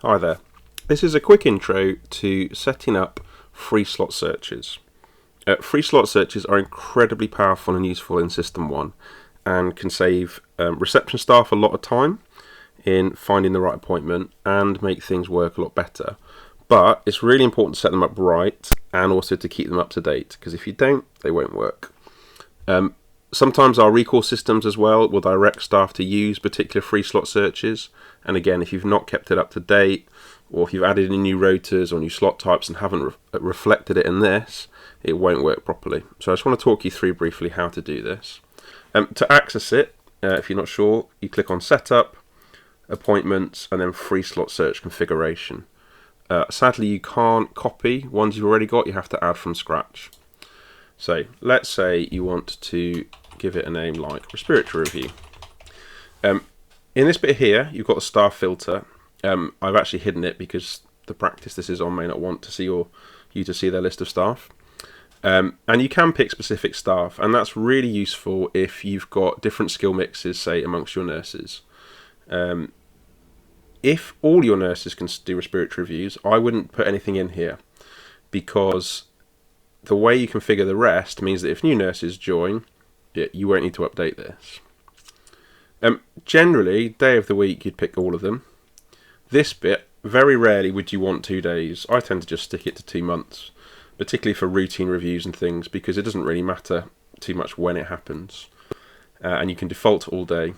Hi there. This is a quick intro to setting up free slot searches. Free slot searches are incredibly powerful and useful in SystmOne and can save reception staff a lot of time in finding the right appointment and make things work a lot better. But it's really important to set them up right and also to keep them up to date, because if you don't, they won't work. Sometimes our recall systems as well will direct staff to use particular free slot searches, and again, if you've not kept it up to date, or if you've added in new rotors or new slot types and haven't reflected it in this, it won't work properly. So I just want to talk you through briefly how to do this. To access it, if you're not sure, you click on Setup, Appointments, and then Free Slot Search Configuration. Sadly, you can't copy ones you've already got, you have to add from scratch. So let's say you want to give it a name like respiratory review. In this bit here, you've got the staff filter. I've actually hidden it because the practice this is on may not want to see you to see their list of staff. And you can pick specific staff, and that's really useful if you've got different skill mixes, say, amongst your nurses. If all your nurses can do respiratory reviews, I wouldn't put anything in here, because the way you configure the rest means that if new nurses join, you won't need to update this. Generally, day of the week, you'd pick all of them. This bit, very rarely would you want 2 days. I tend to just stick it to 2 months, particularly for routine reviews and things, because it doesn't really matter too much when it happens. And you can default to all day.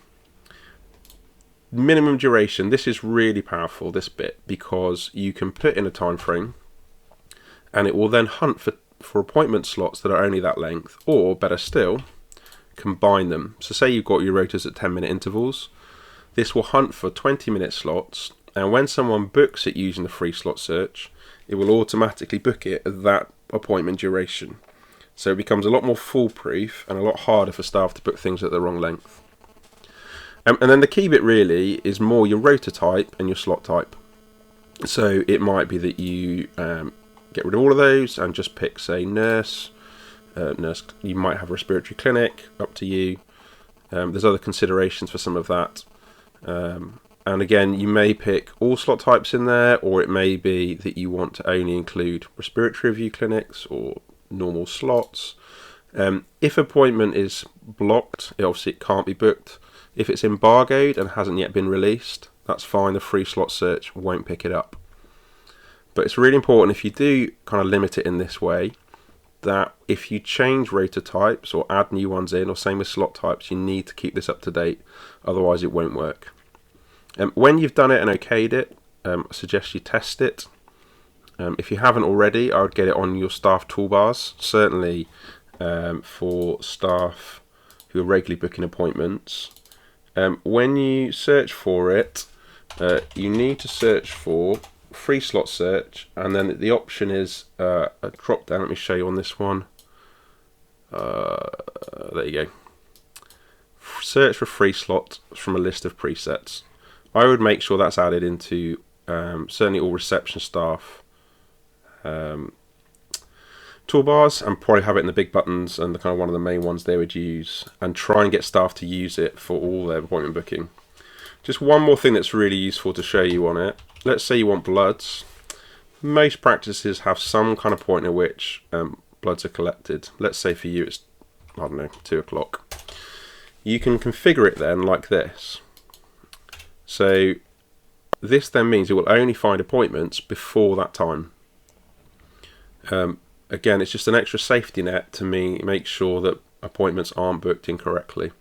Minimum duration, this is really powerful, this bit, because you can put in a time frame and it will then hunt for appointment slots that are only that length, or better still, combine them. So say you've got your rotors at 10-minute intervals, this will hunt for 20-minute slots, and when someone books it using the free slot search, it will automatically book it at that appointment duration. So it becomes a lot more foolproof and a lot harder for staff to book things at the wrong length. And then the key bit really is more your rotor type and your slot type. So it might be that you get rid of all of those and just pick, say, nurse. You might have a respiratory clinic, up to you. There's other considerations for some of that. And again, you may pick all slot types in there, or it may be that you want to only include respiratory review clinics or normal slots. If appointment is blocked, it can't be booked. If it's embargoed and hasn't yet been released, that's fine, the free slot search won't pick it up. But it's really important, if you do kind of limit it in this way, that if you change rotor types or add new ones in, or same with slot types, you need to keep this up to date, otherwise it won't work. When you've done it and okayed it, I suggest you test it. If you haven't already, I would get it on your staff toolbars, certainly for staff who are regularly booking appointments. When you search for it, you need to search for free slot search, and then the option is a drop down. Let me show you on this one. There you go. Search for free slot from a list of presets. I would make sure that's added into certainly all reception staff toolbars, and probably have it in the big buttons and the kind of one of the main ones they would use, and try and get staff to use it for all their appointment booking. Just one more thing that's really useful to show you on it. Let's say you want bloods. Most practices have some kind of point at which bloods are collected. Let's say for you it's, I don't know, 2 o'clock. You can configure it then like this. So this then means it will only find appointments before that time. Again, it's just an extra safety net to make sure that appointments aren't booked incorrectly.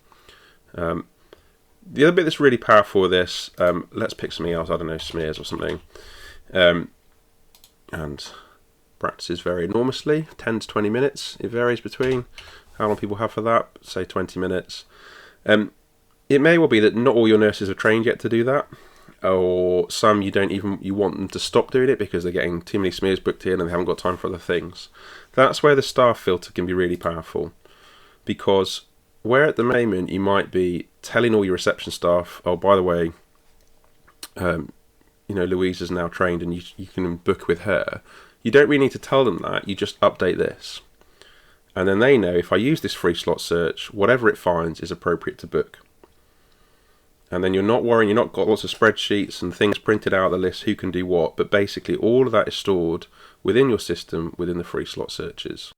The other bit that's really powerful with this, let's pick something else, I don't know, smears or something. And practices vary enormously, 10 to 20 minutes. It varies between how long people have for that, say 20 minutes. It may well be that not all your nurses are trained yet to do that, or some you want them to stop doing it because they're getting too many smears booked in and they haven't got time for other things. That's where the staff filter can be really powerful, because where at the moment you might be telling all your reception staff, oh, by the way, Louise is now trained and you can book with her. You don't really need to tell them that, you just update this. And then they know, if I use this free slot search, whatever it finds is appropriate to book. And then you're not worrying, you're not got lots of spreadsheets and things printed out of the list, who can do what, but basically all of that is stored within your system, within the free slot searches.